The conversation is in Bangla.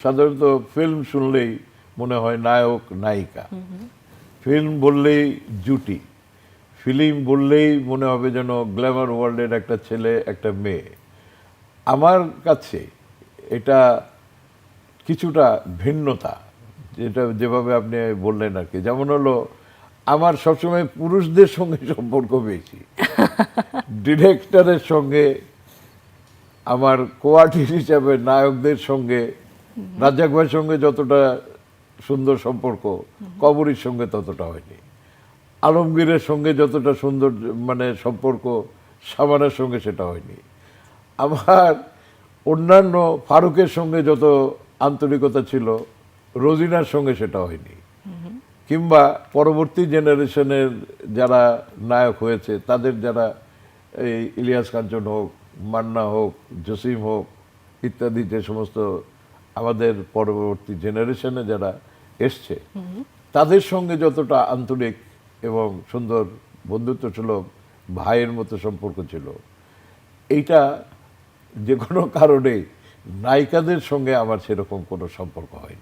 সাধারণত ফিল্ম শুনলেই মনে হয় নায়ক নায়িকা, ফিল্ম বললেই জুটি, ফিল্ম বললেই মনে হবে যেন গ্ল্যামার ওয়ার্ল্ডের একটা ছেলে একটা মেয়ে। আমার কাছে এটা কিছুটা ভিন্নতা, যেটা যেভাবে আপনি বললেন আর কি। যেমন হলো, আমার সবসময় পুরুষদের সঙ্গে সম্পর্ক বেশি, ডিরেক্টরের সঙ্গে, আমার কোয়ার্টিস্ট হিসাবে নায়কদের সঙ্গে, রাজ্জাক ভাইয়ের সঙ্গে যতটা সুন্দর সম্পর্ক কবরীর সঙ্গে ততটা হয়নি, আলমগীরের সঙ্গে যতটা সুন্দর মানে সম্পর্ক সাবানার সঙ্গে সেটা হয়নি, আমার অন্যান্য ফারুকের সঙ্গে যত আন্তরিকতা ছিল রোজিনার সঙ্গে সেটা হয়নি, কিংবা পরবর্তী জেনারেশনের যারা নায়ক হয়েছে তাদের যারা এই ইলিয়াস কাঞ্চন হোক, মান্না হোক, জসিম হোক ইত্যাদি, যে সমস্ত আমাদের পরবর্তী জেনারেশনে যারা এসছে তাদের সঙ্গে যতটা আন্তরিক এবং সুন্দর বন্ধুত্ব ছিল, ভাইয়ের মতো সম্পর্ক ছিল, এইটা যে কোনো কারণে নায়িকাদের সঙ্গে আমার সেরকম কোনো সম্পর্ক হয়নি।